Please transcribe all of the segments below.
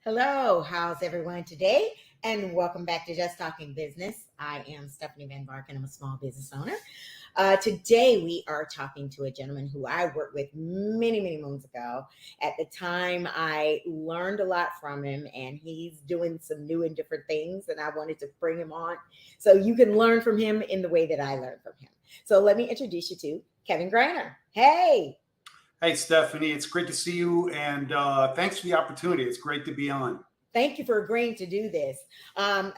Hello, how's everyone today? And welcome back to Just Talking Business. I am Stephanie Van Bark and I'm a small business owner. Today we are talking to a gentleman who I worked with many moons ago. At the time, I learned a lot from him and he's doing some new and different things and I wanted to bring him on so you can learn from him in the way that I learned from him. So let me introduce you to Kevin Greiner. Hey. Hey, Stephanie, it's great to see you, and thanks for the opportunity. It's great to be on. Thank you for agreeing to do this. I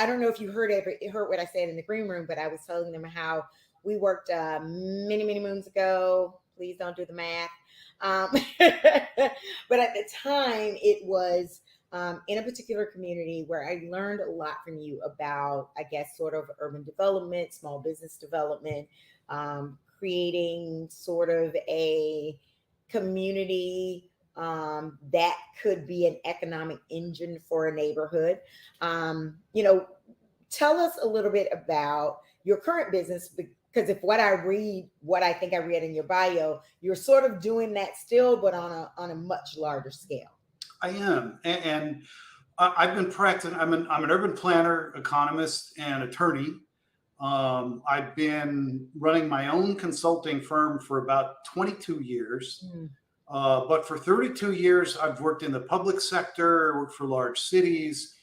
don't know if you heard what I said in the green room, but I was telling them how we worked many moons ago. Please don't do the math. But at the time, it was in a particular community where I learned a lot from you about, I guess, sort of urban development, small business development, creating sort of a community that could be an economic engine for a neighborhood. Tell us a little bit about your current business, because if what I think I read in your bio, you're sort of doing that still, but on a much larger scale. I am, and I've been practicing. I'm an urban planner, economist, and attorney. I've been running my own consulting firm for about 22 years. But for 32 years, I've worked in the public sector, worked for large cities,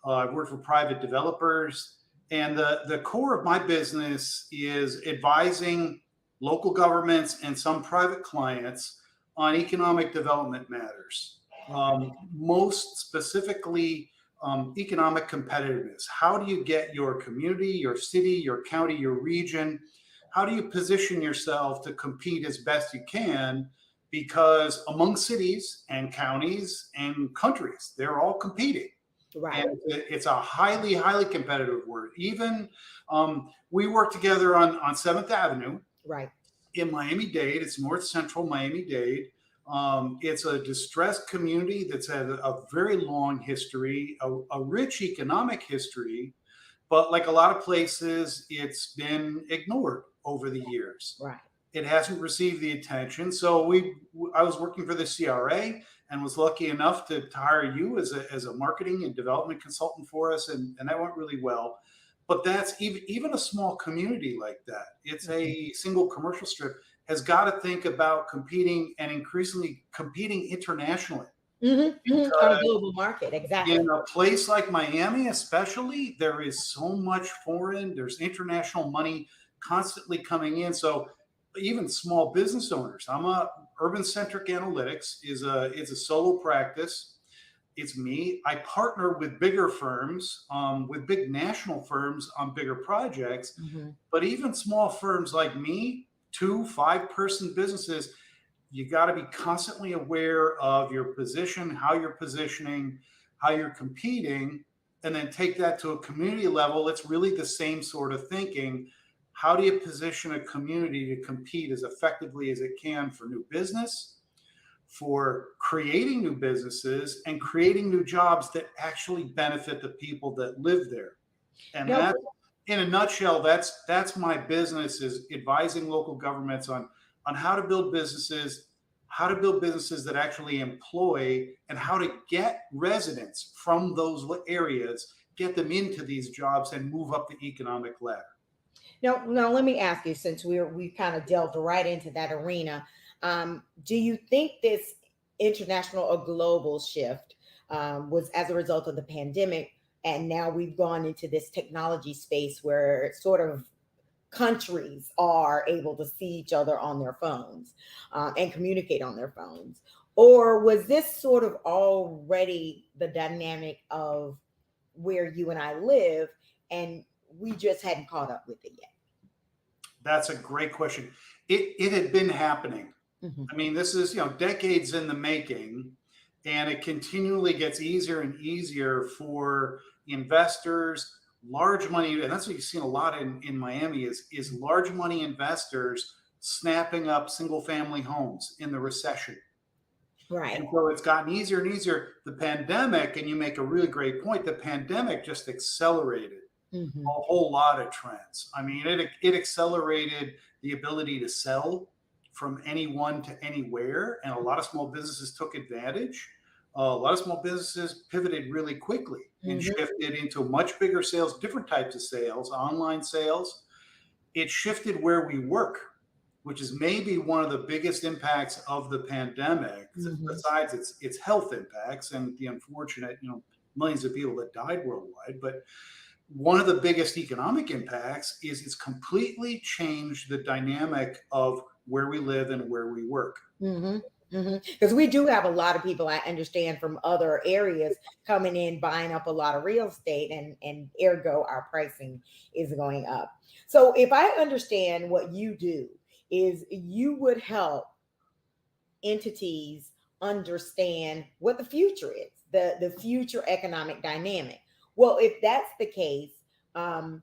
I've worked for private developers. And the core of my business is advising local governments and some private clients on economic development matters. Most specifically, economic competitiveness. How do you get your community, your city, your county, your region? How do you position yourself to compete as best you can? Because among cities and counties and countries, they're all competing. Right. And it's a highly competitive word. Even we work together on 7th Avenue. Right. In Miami-Dade. It's north central Miami-Dade. It's a distressed community that's had a very long history, a rich economic history, but like a lot of places, it's been ignored over the years. Right. It hasn't received the attention. So I was working for the CRA and was lucky enough to hire you as a marketing and development consultant for us, and that went really well. But that's even a small community like that. It's a single commercial strip has got to think about competing and increasingly competing internationally. On a global market, exactly. In a place like Miami, especially, there is so much there's international money constantly coming in. So even small business owners, Urban Centric Analytics is a solo practice. It's me. I partner with bigger firms, with big national firms on bigger projects. But even small firms like me, 2-5-person businesses, you got to be constantly aware of your position, how you're positioning, how you're competing, and then take that to a community level. It's really the same sort of thinking. How do you position a community to compete as effectively as it can for new business, for creating new businesses, and creating new jobs that actually benefit the people that live there? And that, in a nutshell, that's my business, is advising local governments on how to build businesses, that actually employ, and how to get residents from those areas, get them into these jobs and move up the economic ladder. Now let me ask you, since we kind of delved right into that arena, do you think this international or global shift was as a result of the pandemic, and now we've gone into this technology space where sort of countries are able to see each other on their phones and communicate on their phones? Or was this sort of already the dynamic of where you and I live, and we just hadn't caught up with it yet? That's a great question. It had been happening. I mean, this is, decades in the making. And it continually gets easier and easier for investors, large money, and that's what you've seen a lot in Miami is large money investors snapping up single family homes in the recession. Right. And so it's gotten easier and easier. The pandemic, and you make a really great point, the pandemic just accelerated Hmm. a whole lot of trends. I mean, it accelerated the ability to sell from anyone to anywhere, and a lot of small businesses took advantage. A lot of small businesses pivoted really quickly and Hmm. shifted into much bigger sales, different types of sales, online sales. It shifted where we work, which is maybe one of the biggest impacts of the pandemic, Hmm. besides its health impacts and the unfortunate, millions of people that died worldwide. But one of the biggest economic impacts is it's completely changed the dynamic of where we live and where we work. Hmm. Because we do have a lot of people, I understand, from other areas coming in, buying up a lot of real estate, and ergo our pricing is going up. So if I understand what you do, is you would help entities understand what the future is, the future economic dynamic. Well, if that's the case, um,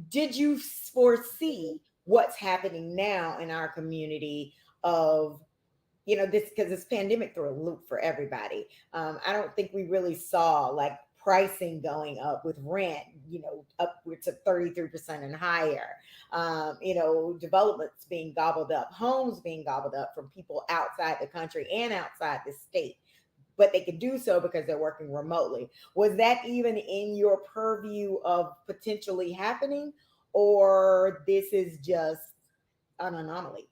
did you foresee what's happening now in our community of, this, because this pandemic threw a loop for everybody. I don't think we really saw like pricing going up with rent, upwards of 33% and higher. Developments being gobbled up, homes being gobbled up from people outside the country and outside the state, but they could do so because they're working remotely. Was that even in your purview of potentially happening, or this is just an anomaly?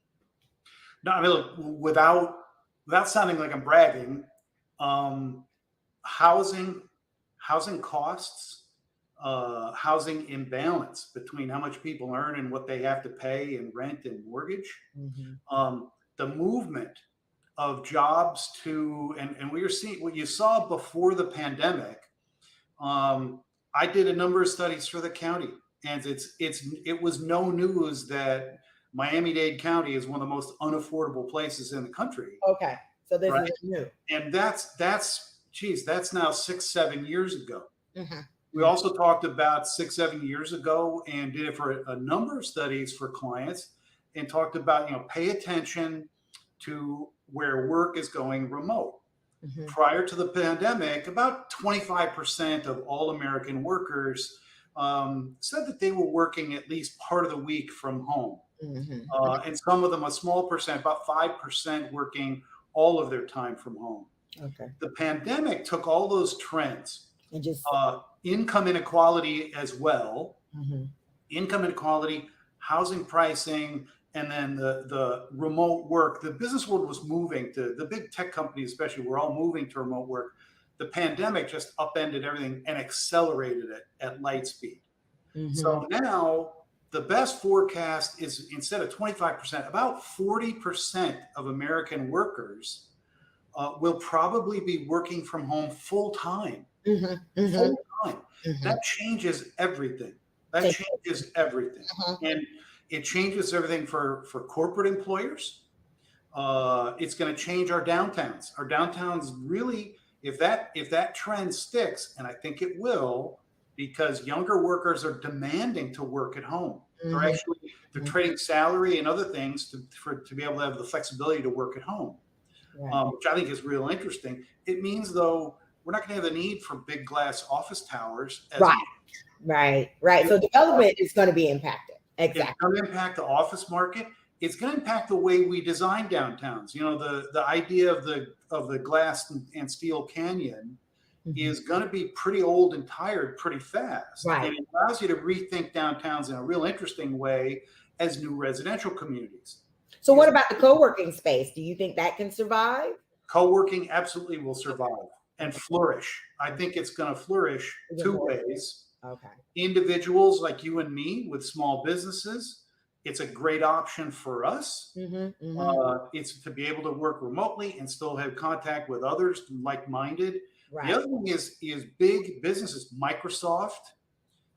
No, I mean, look, without sounding like I'm bragging, um, housing housing costs, housing imbalance between how much people earn and what they have to pay in rent and mortgage, Mm-hmm. the movement of jobs and we were seeing what you saw before the pandemic. I did a number of studies for the county, and it was no news that Miami-Dade County is one of the most unaffordable places in the country, Okay, so this right? is new. And that's now 6, 7 years ago. We Mm-hmm. also talked about 6, 7 years ago and did it for a number of studies for clients and talked about, pay attention to where work is going remote. Mm-hmm. Prior to the pandemic, about 25% of all American workers said that they were working at least part of the week from home. Mm-hmm. And some of them, a small percent, about 5%, working all of their time from home. Okay, The pandemic took all those trends, and just income inequality as well, mm-hmm. income inequality, housing pricing, and then the remote work. The business world was moving to the big tech companies, especially, were all moving to remote work. The pandemic just upended everything and accelerated it at light speed. Mm-hmm. So now the best forecast is, instead of 25%, about 40% of American workers will probably be working from home full time. Mm-hmm. Mm-hmm. Full time. Mm-hmm. That changes everything. That changes everything. Uh-huh. And it changes everything for corporate employers. It's going to change our downtowns. Our downtowns really, if that trend sticks, and I think it will, because younger workers are demanding to work at home. Mm-hmm. They're trading salary and other things to be able to have the flexibility to work at home, Right. which I think is real interesting. It means, though, we're not going to have the need for big glass office towers as Right. much. Right. Right. So development is going to be impacted. It's Exactly. going to impact the office market. It's going to impact the way we design downtowns. The idea of the glass and steel canyon Mm-hmm. is going to be pretty old and tired pretty fast, Right. and it allows you to rethink downtowns in a real interesting way as new residential communities. So what Because about the co-working space? Do you think that can survive? co-working absolutely will survive and Okay. flourish. I think it's going to flourish Even two more. ways. Okay. Individuals like you and me with small businesses, it's a great option for us. Mm-hmm. Mm-hmm. It's to be able to work remotely and still have contact with others like-minded. The Right. other thing is big businesses, Microsoft,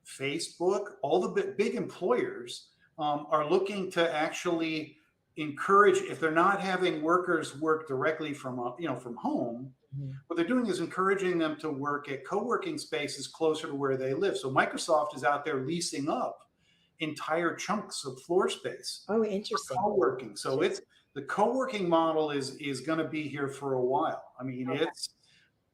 Facebook, all the big employers are looking to actually encourage, if they're not having workers work directly from from home, Mhm. what they're doing is encouraging them to work at co-working spaces closer to where they live. So Microsoft is out there leasing up entire chunks of floor space Oh, for interesting. co-working. So it's the co-working model is going to be here for a while. I mean, Okay.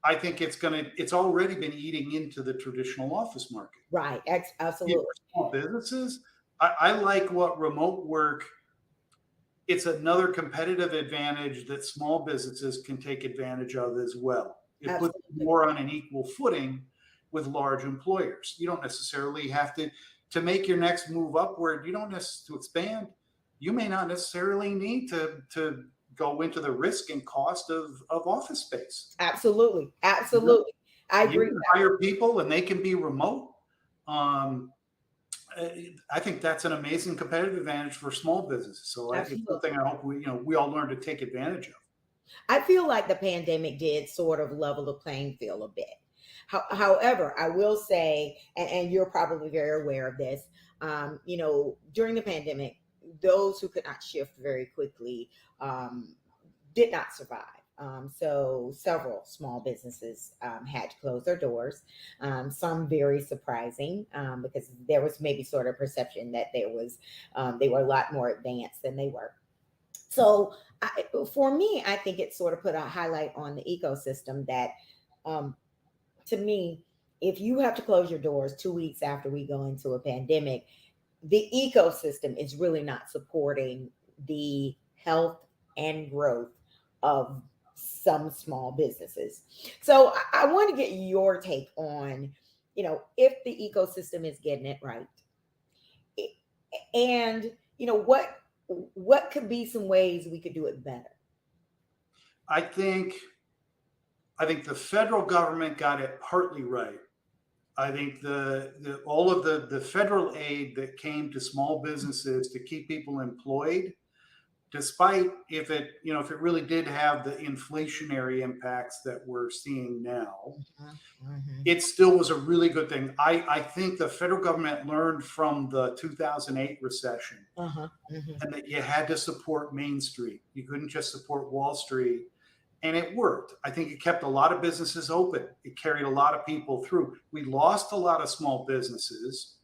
I think it's already been eating into the traditional office market. Right. For Absolutely. small businesses, I like what remote work, it's another competitive advantage that small businesses can take advantage of as well. It puts Absolutely. more on an equal footing with large employers. You don't necessarily have to make your next move upward. You don't necessarily to expand. You may not necessarily need to go into the risk and cost of office space. Absolutely. You know, Absolutely. I you agree can with that. hire people and they can be remote. Um, I think that's an amazing competitive advantage for small businesses. So it's Absolutely. something I hope we all learn to take advantage of. I feel like the pandemic did sort of level the playing field a bit. However, I will say, and you're probably very aware of this, during the pandemic, those who could not shift very quickly um, did not survive. So several small businesses had to close their doors. Some very surprising because there was maybe sort of perception that they were a lot more advanced than they were. So for me, I think it sort of put a highlight on the ecosystem that, um, to me, if you have to close your doors 2 weeks after we go into a pandemic, the ecosystem is really not supporting the health and growth of some small businesses. So I want to get your take on, if the ecosystem is getting it right, and what could be some ways we could do it better. I think I think the federal government got it partly right. I think the all of the federal aid that came to small businesses to keep people employed, despite if it really did have the inflationary impacts that we're seeing now, Mhm. it still was a really good thing. I think the federal government learned from the 2008 recession, Uh-huh. Mhm. and that you had to support Main Street. You couldn't just support Wall Street. And it worked. I think it kept a lot of businesses open. It carried a lot of people through. We lost a lot of small businesses.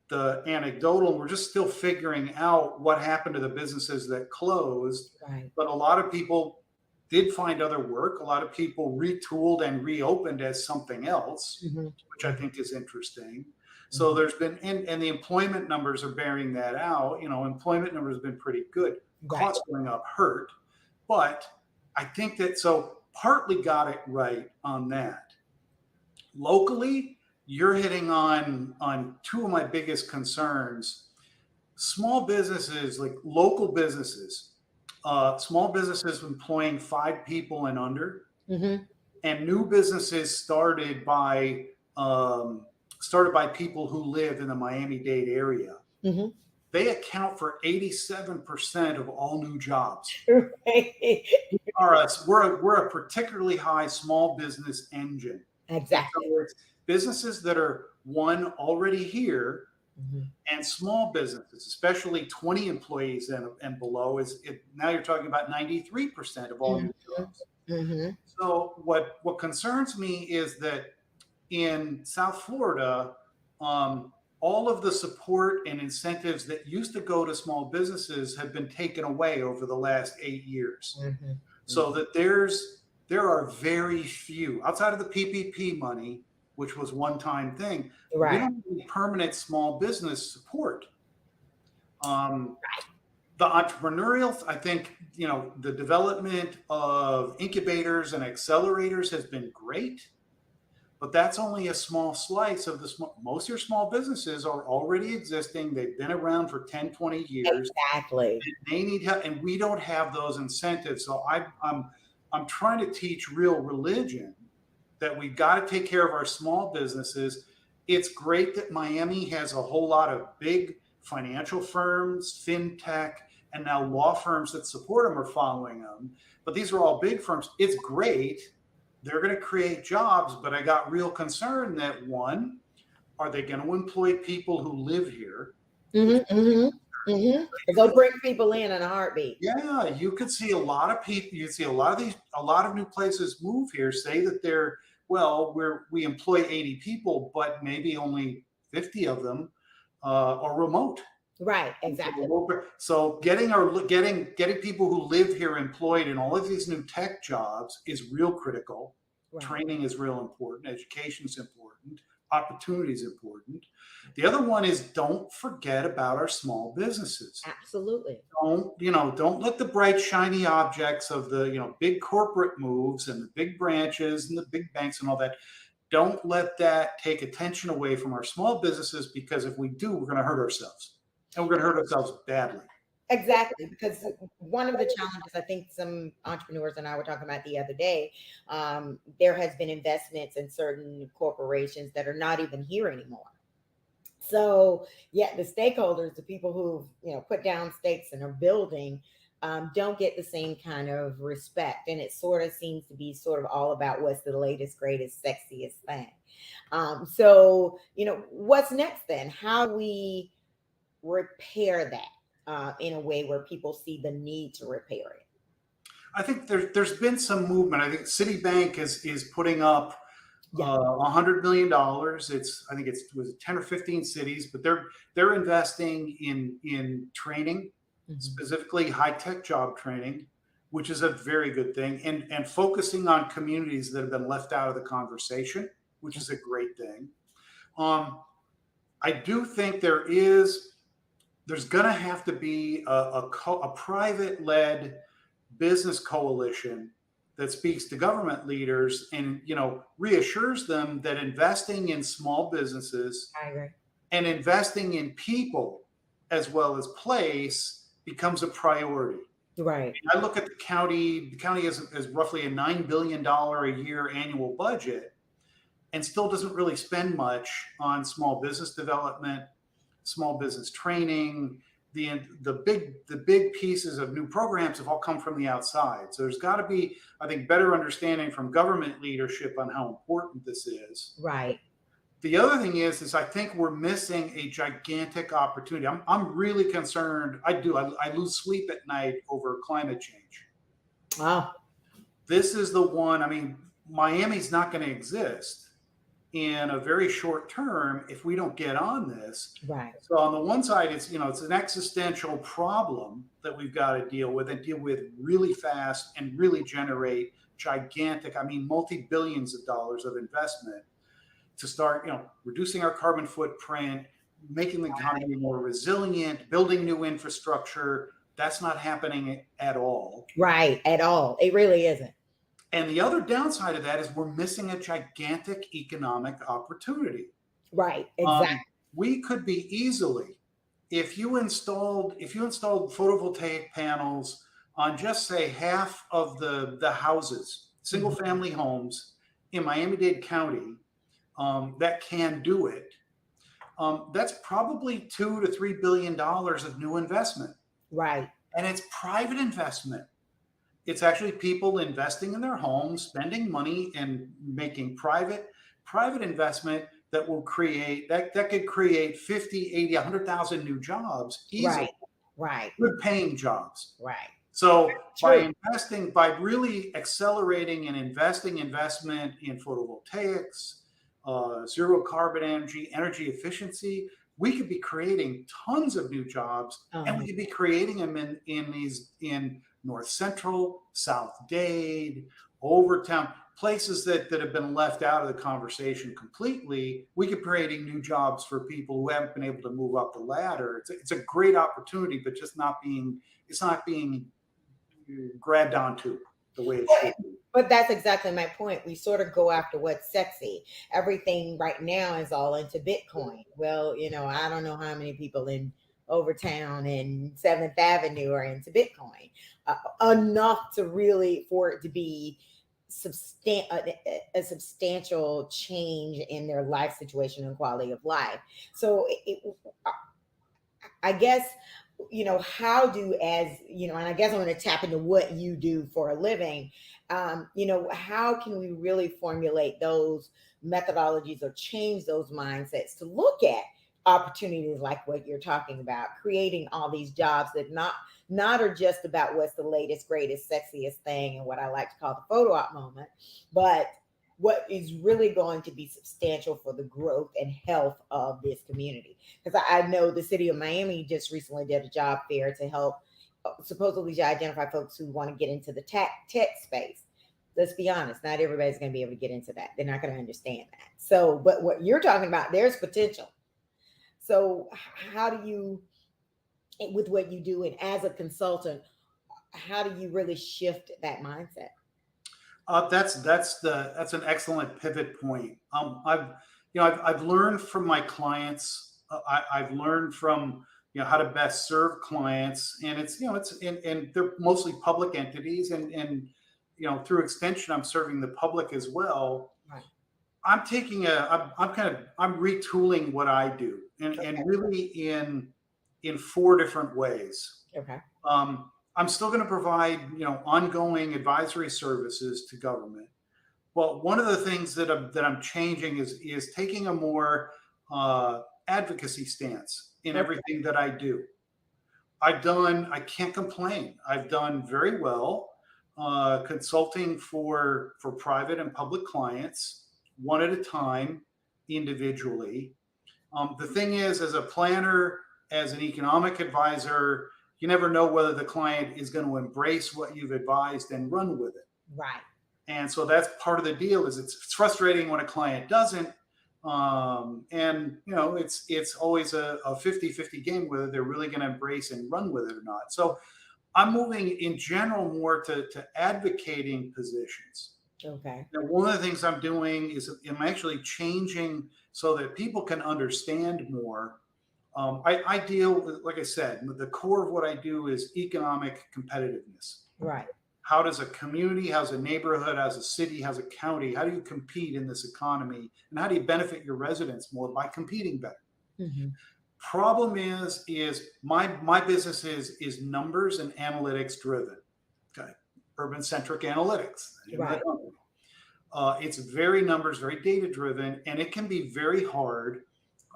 The anecdotal, we're just still figuring out what happened to the businesses that closed. Right. But a lot of people did find other work. A lot of people retooled and reopened as something else, Mhm. which I think is interesting. So Mhm. there's been, and the employment numbers are bearing that out. Employment numbers have been pretty good. Right. Costs going up hurt, but I think that so partly got it right on that. Locally, you're hitting on two of my biggest concerns. Small businesses, like local businesses, small businesses employing 5 people and under, Mhm. and new businesses started by people who live in the Miami-Dade area. Mhm. They account for 87% of all new jobs. Right. We're a particularly high small business engine. And Exactly. so it's businesses that are one already here, Mhm. and small businesses, especially 20 employees and below, now you're talking about 93% of all Mhm. new jobs. Mhm. So what concerns me is that in South Florida, all of the support and incentives that used to go to small businesses have been taken away over the last 8 years. Mhm. So that there are very few outside of the PPP money, which was one-time thing. We Right. don't have any permanent small business support. Um, the entrepreneurial, I think, the development of incubators and accelerators has been great, but that's only a small slice of the small. Most of your small businesses are already existing. They've been around for 10, 20 years. Exactly. They need help, and we don't have those incentives. So I'm trying to teach real religion that we've got to take care of our small businesses. It's great that Miami has a whole lot of big financial firms, fintech, and now law firms that support them are following them. But these are all big firms. It's great. They're going to create jobs, but I got real concern that one, are they going to employ people who live here, which Mhm. Mhm. Because they'll bring people in a heartbeat. Yeah, you could see a lot of people. You see a lot of a lot of new places move here. Say that they're well, we employ 80 people, but maybe only 50 of them are remote. Right, exactly. So getting people who live here employed in all of these new tech jobs is real critical. Right. Training is real important. Education is important. Opportunity is important. The other one is don't forget about our small businesses. Absolutely. Don't let the bright shiny objects of the big corporate moves and the big branches and the big banks and all that, don't let that take attention away from our small businesses, because if we do, we're going to hurt ourselves, and we're going to hurt ourselves badly. Exactly, because one of the challenges I think some entrepreneurs and I were talking about the other day, there has been investments in certain corporations that are not even here anymore. So yeah, the stakeholders, the people who put down stakes and are building, don't get the same kind of respect, and it sort of seems to be sort of all about what's the latest, greatest, sexiest thing. So what's next then? How do we repair that in a way where people see the need to repair it? I think there's been some movement. I think Citibank is putting up Yeah. $100 million. I think it was 10 or 15 cities, but they're investing in training, specifically high tech job training, which is a very good thing, and focusing on communities that have been left out of the conversation, which is a great thing. I do think there's going to have to be a private led business coalition that speaks to government leaders and reassures them that investing in small businesses I agree. and investing in people as well as place becomes a priority. Right. I look at the county. The county has roughly a $9 billion a year annual budget, and still doesn't really spend much on small business development, small business training. The big pieces of new programs have all come from the outside. So there's got to be, I think, better understanding from government leadership on how important this is. Right. The other thing is I think we're missing a gigantic opportunity. I'm really concerned. I lose sleep at night over climate change. Wow. This is the one. I mean, Miami's not going to exist in a very short term if we don't get on this. Right. So on the one side, it's an existential problem that we've got to deal with, and deal with really fast, and really generate gigantic, multi-billions of dollars of investment to start, reducing our carbon footprint, making the economy more resilient, building new infrastructure. That's not happening at all. Right. At all. It really isn't. And the other downside of that is we're missing a gigantic economic opportunity. Right. Exactly. We could be easily, if you installed photovoltaic panels on just say half of the houses, single family homes in Miami-Dade County, that can do it. That's probably $2 to $3 billion of new investment. Right. And it's private investment. It's actually people investing in their homes, spending money, and making private investment that will create that could create 50, 80, 100,000 new jobs easily. Right. Good paying jobs. Right. So by really accelerating and investment in photovoltaics, zero carbon energy efficiency, we could be creating tons of new jobs, and we could be creating them in North Central, South Dade, Overtown, places that have been left out of the conversation completely. We could be creating new jobs for people who haven't been able to move up the ladder. It's a great opportunity, but just it's not being grabbed onto the way it should be. But that's exactly my point. We sort of go after what's sexy. Everything right now is all into Bitcoin. Well, I don't know how many people in Overtown and 7th Avenue are into Bitcoin, enough to really for it to be a substantial change in their life situation and quality of life. So I guess, how do, and I guess I'm going to tap into what you do for a living. How can we really formulate those methodologies or change those mindsets to look at opportunities like what you're talking about, creating all these jobs that not are just about what's the latest, greatest, sexiest thing and what I like to call the photo op moment, but what is really going to be substantial for the growth and health of this community. Because I know the city of Miami just recently did a job fair to help supposedly to identify folks who want to get into the tech space. Let's be honest, not everybody's going to be able to get into that. They're not going to understand that. So, but what you're talking about, there's potential. So, how do you, with what you do, and as a consultant, how do you really shift that mindset? That's an excellent pivot point. I've learned from my clients. I've learned from how to best serve clients, and and they're mostly public entities, and through extension, I'm serving the public as well. Right. I'm retooling what I do, and Okay. really in four different ways. Okay. I'm still going to provide ongoing advisory services to government. Well, one of the things that I'm changing is taking a more advocacy stance in Okay. everything that I do. I can't complain. I've done very well consulting for private and public clients, one at a time, individually. The thing is, as a planner, as an economic advisor, you never know whether the client is going to embrace what you've advised and run with it. Right. And so that's part of the deal. Is it's frustrating when a client doesn't. And it's always a 50-50 game whether they're really going to embrace and run with it or not. So I'm moving in general more to advocating positions. Okay. Now, one of the things I'm doing is I'm actually changing so that people can understand more. I deal with, like I said, the core of what I do is economic competitiveness. Right. How does a community, how's a neighborhood, how's a city, how's a county, how do you compete in this economy? And how do you benefit your residents more by competing better? Mm-hmm. Problem is my business is numbers and analytics driven. Okay. Urban centric analytics. Right. It's very numbers, very data driven, and it can be very hard.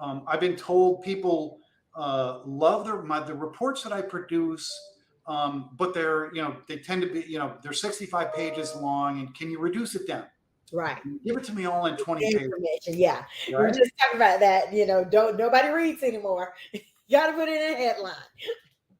I've been told people love the reports that I produce, but they tend to be they're 65 pages long, and can you reduce it down? Right. Give it to me all in 20 pages. Information. Yeah. We were Right? just talking about that. Don't nobody reads anymore. You got to put it in a headline.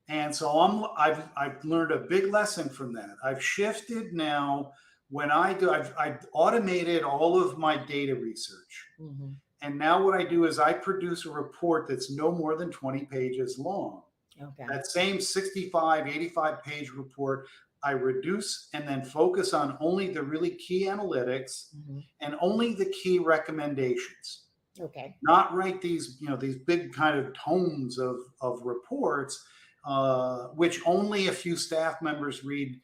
And so I've learned a big lesson from that. I've shifted now. I've automated all of my data research. Mm-hmm. And now what I do is I produce a report that's no more than 20 pages long. Okay. That same 65, 85 page report, I reduce and then focus on only the really key analytics and only the key recommendations. Okay. Not write these big kind of tomes of reports, which only a few staff members read.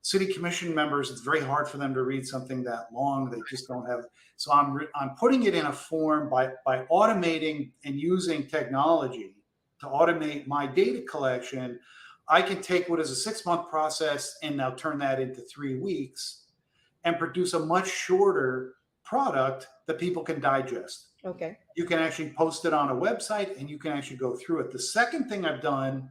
City commission members, it's very hard for them to read something that long. They just don't have. So I'm putting it in a form by automating and using technology to automate my data collection. I can take what is a 6-month process and now turn that into 3 weeks and produce a much shorter product that people can digest. Okay. You can actually post it on a website and you can actually go through it. The second thing I've done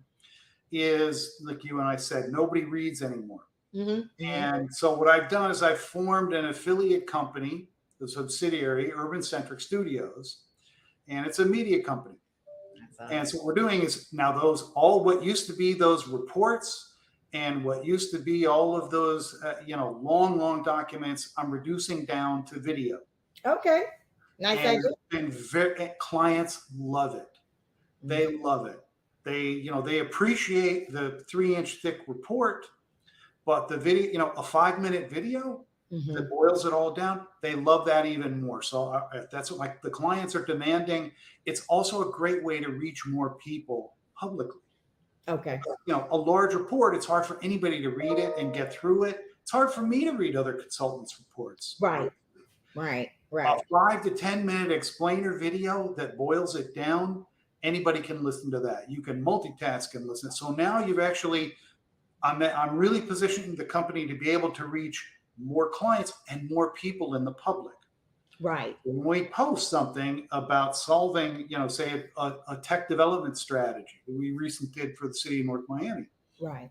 is, like you and I said, nobody reads anymore. Mm-hmm. And so what I've done is I've formed an affiliate company, the subsidiary, Urban Centric Studios, and it's a media company. And so what we're doing is now what used to be those reports and what used to be all of those, long documents, I'm reducing down to video. Okay. Nice idea. And clients love it. They love it. They appreciate the 3-inch thick report, but the video, a 5-minute video that boils it all down, they love that even more. So that's what the clients are demanding. It's also a great way to reach more people publicly. Okay. A large report, it's hard for anybody to read it and get through it. It's hard for me to read other consultants' reports. Right. A 5 to 10 minute explainer video that boils it down, anybody can listen to that. You can multitask and listen. So now I'm really positioning the company to be able to reach more clients and more people in the public. Right. When we post something about solving, say a tech development strategy we recently did for the city of North Miami, Right.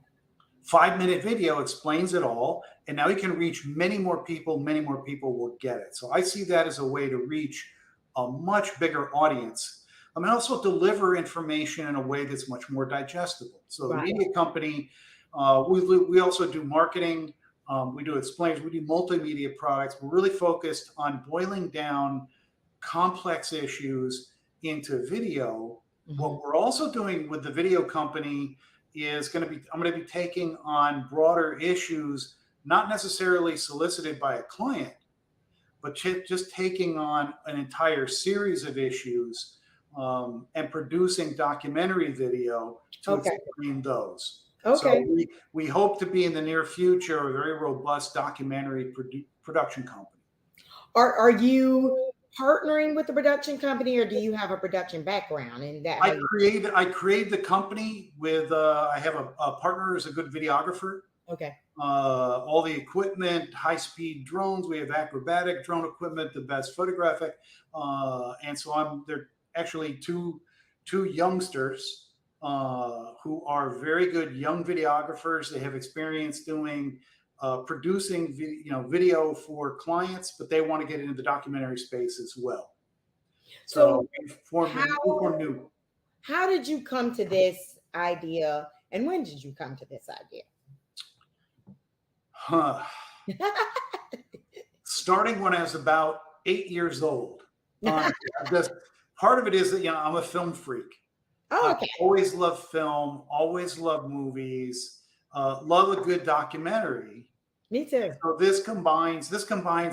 5-minute video explains it all. And now we can reach many more people. Many more people will get it. So I see that as a way to reach a much bigger audience. I mean, also deliver information in a way that's much more digestible. So the Right. media company, we also do marketing. We do explains. We do multimedia products. We're really focused on boiling down complex issues into video. Mhm. What we're also doing with the video company is I'm going to be taking on broader issues, not necessarily solicited by a client, but just taking on an entire series of issues, and producing documentary video to Okay. explain those. So Okay. we hope to be in the near future a very robust documentary production company. Are you partnering with the production company, or do you have a production background? And that how you? I created the company with I have a partner who's a good videographer. Okay. All the equipment, high speed drones. We have acrobatic drone equipment, the best photographic, and so they're actually two youngsters who are very good young videographers. They have experience doing producing video for clients, but they want to get into the documentary space as well. So So we how formed new. how did you come to this idea, and when did you come to this idea? Huh. Starting when I was about 8 years old. Just part of it is that I'm a film freak. Oh, I've okay. always loved film, always loved movies, love a good documentary. Me too. So this combines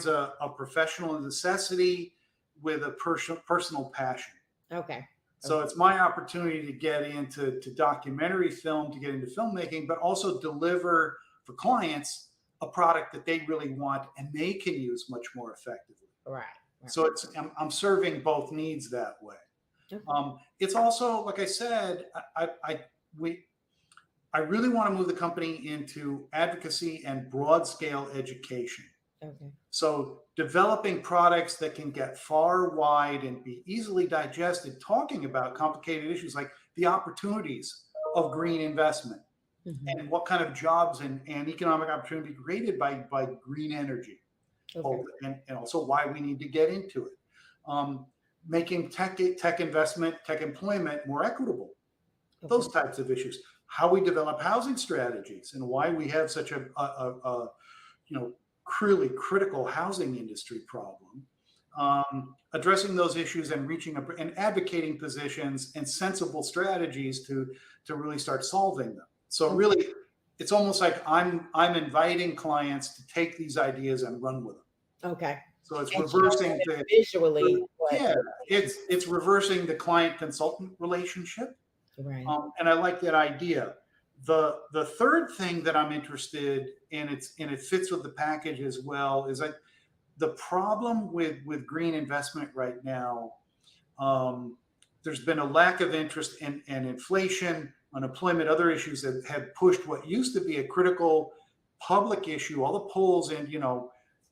a professional necessity with a personal passion. Okay. So Okay. it's my opportunity to get into documentary film, to get into filmmaking, but also deliver for clients a product that they really want and they can use much more effectively. Right. Right. So I'm serving both needs that way. Okay. It's also, like I said, we I really want to move the company into advocacy and broad scale education. Okay. So developing products that can get far, wide, and be easily digested, talking about complicated issues like the opportunities of green investment Mhm. and what kind of jobs and economic opportunity created by green energy, Okay. and also why we need to get into it. Um, Making tech investment, tech employment more equitable, Okay. those types of issues. How we develop housing strategies and why we have such a you know really critical housing industry problem. Addressing those issues and and advocating positions and sensible strategies to really start solving them. So Okay. really, it's almost like I'm inviting clients to take these ideas and run with them. Okay. So it's And showing reversing them visually yeah, what it's reversing the client consultant relationship, right. and I like that idea. The third thing that I'm interested in, it fits with the package as well, is like the problem with green investment right now. Um, there's been a lack of interest and inflation, unemployment, other issues that have pushed what used to be a critical public issue. All the polls and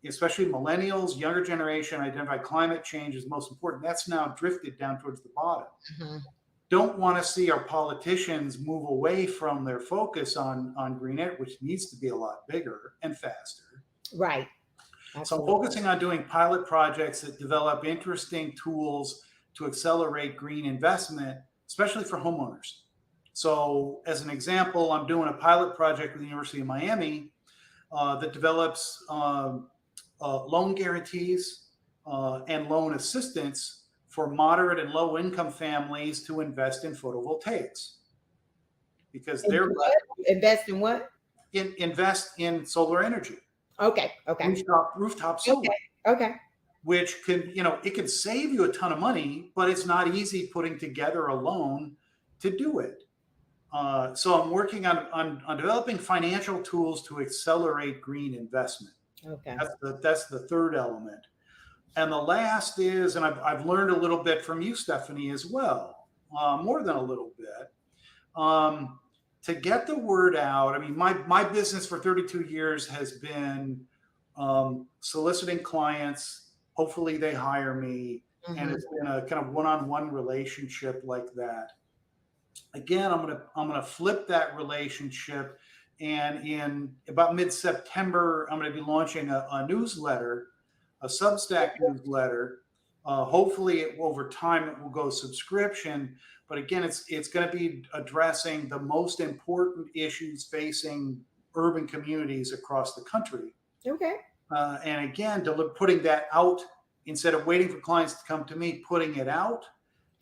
especially millennials, younger generation, identify climate change as most important. That's now drifted down towards the bottom. Mhm. Don't want to see our politicians move away from their focus on green energy, which needs to be a lot bigger and faster. Right. So I'm Absolutely. focusing on doing pilot projects that develop interesting tools to accelerate green investment, especially for homeowners. So, as an example, I'm doing a pilot project with the University of Miami that develops loan guarantees and loan assistance for moderate and low income families to invest in photovoltaics because And they're do what? Invest in what? invest in solar energy, Okay. Okay. rooftop Okay. solar, Okay. which it can save you a ton of money, but it's not easy putting together a loan to do it. So I'm working on developing financial tools to accelerate green investment. Okay. That's the third element. And the last is, and I've learned a little bit from you, Stephanie, as well, more than a little bit, um, to get the word out. I mean, my business for 32 years has been soliciting clients, Hopefully they hire me. And Hmm. it's been a kind of one-on-one relationship like that. Again, I'm gonna flip that relationship, and in about mid-September, I'm gonna be launching a newsletter, a Substack newsletter. Hopefully, over time, it will go subscription. But again, it's going to be addressing the most important issues facing urban communities across the country. Okay. And again, putting that out instead of waiting for clients to come to me, putting it out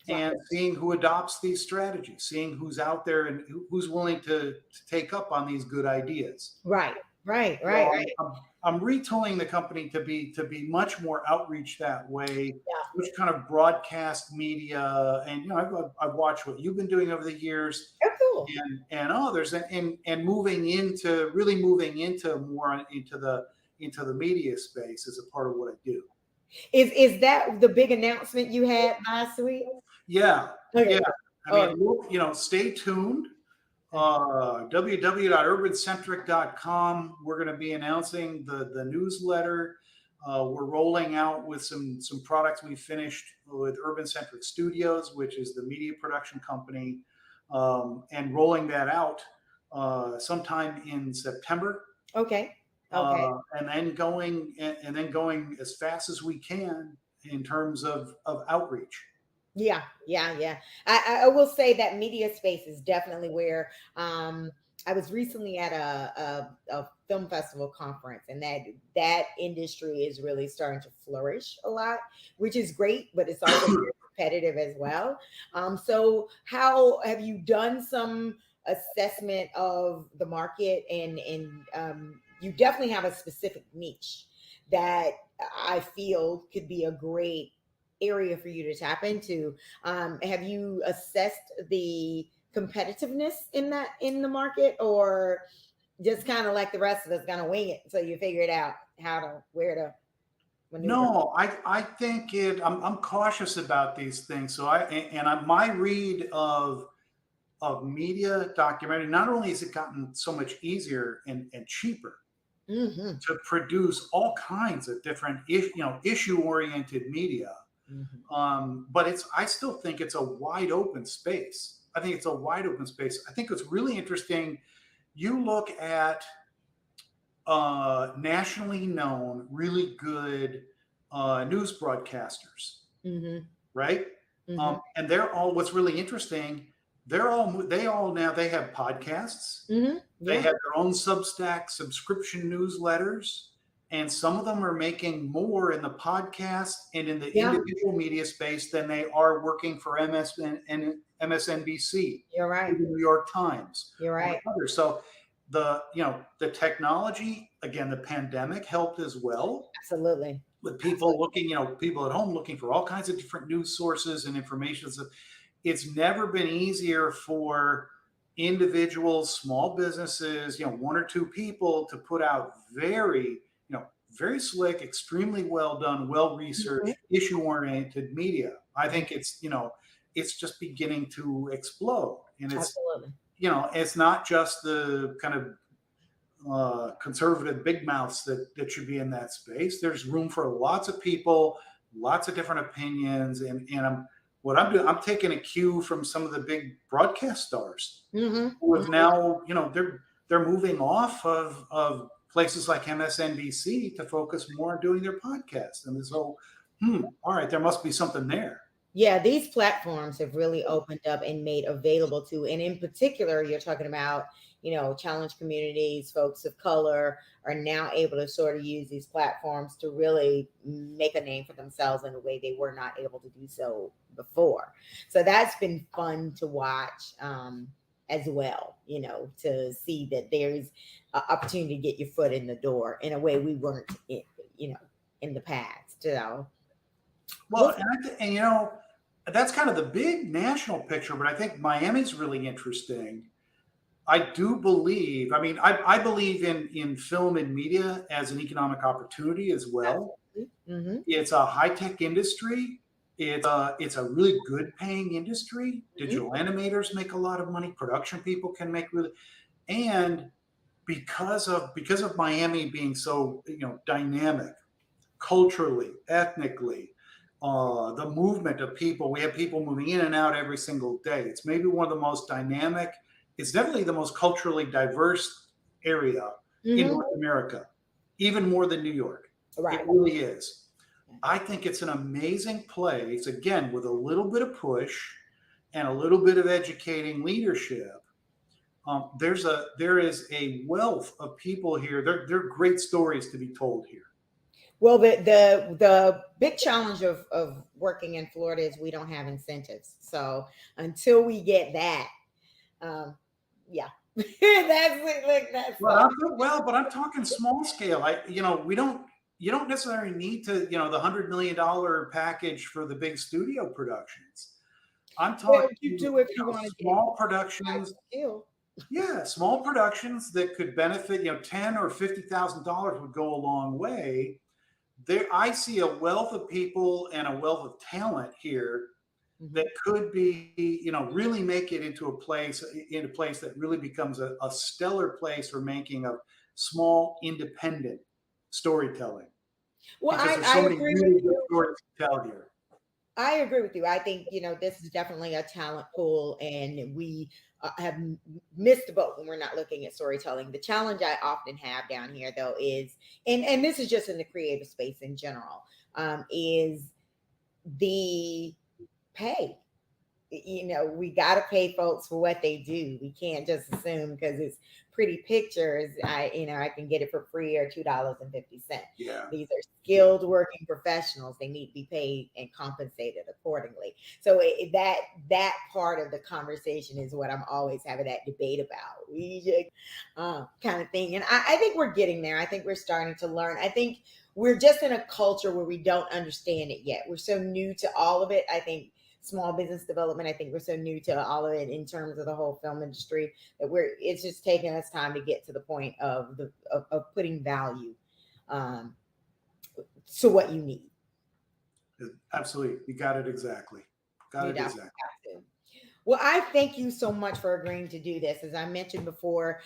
Right. and seeing who adopts these strategies, seeing who's out there and who's willing to take up on these good ideas. Right. Right. Right. So Right. I'm retooling the company to be much more outreach that way, Yeah. which kind of broadcast media. And I've watched what you've been doing over the years, Oh, cool. and others, and moving into more into the media space as a part of what I do. Is that the big announcement you had last week? Yeah, Okay. yeah. Cool. I All mean, right. look, stay tuned. www.urbancentric.com. We're going to be announcing the newsletter. We're rolling out with some products we finished with Urban Centric Studios, which is the media production company, and rolling that out sometime in September, Okay. Okay. and then going as fast as we can in terms of outreach. Yeah, yeah, yeah. I will say that media space is definitely where I was recently at a film festival conference, and that industry is really starting to flourish a lot, which is great, but it's also very competitive as well. So how have you done some assessment of the market, and you definitely have a specific niche that I feel could be a great area for you to tap into. Have you assessed the competitiveness in the market, or just kind of like the rest of us, kind of wing it until you figure it out how to where to maneuver? No, I think I'm cautious about these things. So my read of media documentary, not only has it gotten so much easier and cheaper Hmm. to produce all kinds of different issue oriented media, Hmm. but I still think it's a wide open space. I think it's a wide open space. I think it's really interesting. You look at nationally known, really good news broadcasters, Hmm. right? Hmm. And they're all. What's really interesting, they all now they have podcasts. Hmm. They Yeah. have their own Substack subscription newsletters, and some of them are making more in the podcast and in the Yeah. individual media space than they are working for MSNBC, You're or right. the New York Times, You're or right. others. So the technology, again, the pandemic helped as well Absolutely. with people Absolutely. looking, people at home looking for all kinds of different news sources and information. So it's never been easier for individuals, small businesses, one or two people to put out very slick, extremely well done, well Mhm. researched, issue oriented media. I think it's just beginning to explode, and Absolutely. it's not just the kind of conservative big mouths that should be in that space. There's room for lots of people, lots of different opinions, and what I'm doing, I'm taking a cue from some of the big broadcast stars Hmm. who have now, they're moving off of places like MSNBC to focus more on doing their podcast. And so, all right, there must be something there. Yeah, these platforms have really opened up and made available to, and in particular, you're talking about, challenge communities, folks of color are now able to sort of use these platforms to really make a name for themselves in a way they were not able to do so before. So that's been fun to watch, as well, to see that there's an opportunity to get your foot in the door in a way we weren't, you know, in the past. So, Well, well, and that's kind of the big national picture, but I think Miami's really interesting. I do believe, I mean, I believe in film and media as an economic opportunity as well. absolutely. Hmm. It's a high tech industry. It's a really good paying industry. Hmm. Digital animators make a lot of money. Production people can make really, and because of Miami being so dynamic, culturally, ethnically, the movement of people. We have people moving in and out every single day. It's maybe one of the most dynamic. It's definitely the most culturally diverse area in Hmm. North America, even more than New York. It Right. really is. I think it's an amazing place, again, with a little bit of push and a little bit of educating leadership. There is a wealth of people here. There are great stories to be told here. Well, the big challenge of working in Florida is we don't have incentives. So until we get that, um, yeah, that's But I'm talking small scale. We don't. You don't necessarily need to, the $100 million package for the big studio productions. I'm talking, what you do if you want to get small type productions. skill. Yeah, small productions that could benefit. $10 or $50,000 would go a long way. There, I see a wealth of people and a wealth of talent here Mhm. that could be, really make it into a place that really becomes a stellar place for making a small independent storytelling, Well, because there's I so many agree with really good you. stories to tell here. I agree with you. I think, this is definitely a talent pool, and we have missed the boat when we're not looking at storytelling. The challenge I often have down here, though, is, and this is just in the creative space in general, is the pay. We got to pay folks for what they do. We can't just assume because it's pretty pictures, I can get it for free or $2.50. Yeah, These are yeah. skilled working professionals. They need to be paid and compensated accordingly. So that part of the conversation is what I'm always having that debate about. We just kind of thing, and I think we're getting there. I think we're starting to learn. I think we're just in a culture where we don't understand it yet. We're so new to all of it. I think small business development. I think we're so new to all of it in terms of the whole film industry that it's just taking us time to get to the point of putting value um, to what you need. Absolutely. You got it exactly. Got You it know, exactly. have to. Well, I thank you so much for agreeing to do this. As I mentioned before,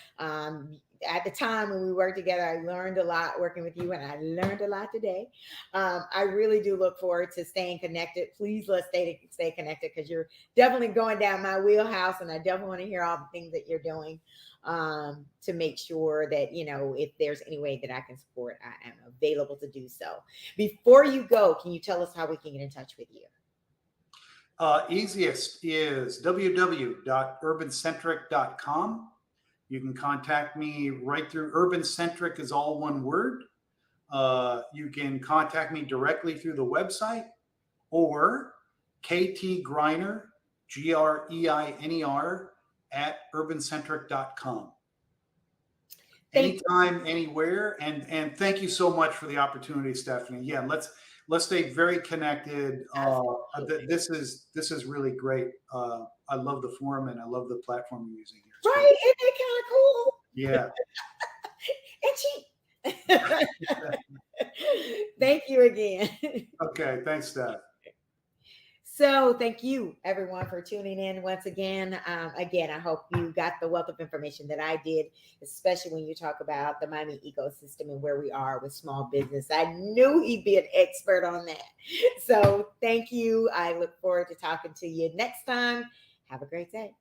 at the time when we worked together, I learned a lot working with you, and I learned a lot today. I really do look forward to staying connected. Please let's stay connected, because you're definitely going down my wheelhouse, and I definitely want to hear all the things that you're doing to make sure that, if there's any way that I can support, I am available to do so. Before you go, can you tell us how we can get in touch with you? Easiest is www.urbancentric.com. You can contact me right through. Urbancentric is all one word. You can contact me directly through the website, or KT Greiner, Greiner, at urbancentric.com. Thank Anytime, anywhere. And thank you so much for the opportunity, Stephanie. Yeah, let's stay very connected. This is really great. I love the forum, and I love the platform you're using here. It's great. Right? Isn't it Yeah. kind of cool? And cheap. Thank you again. Okay. Thanks, Steph. So, thank you everyone for tuning in once again. Again, I hope you got the wealth of information that I did, especially when you talk about the Miami ecosystem and where we are with small business. I knew he'd be an expert on that. So, thank you. I look forward to talking to you next time. Have a great day.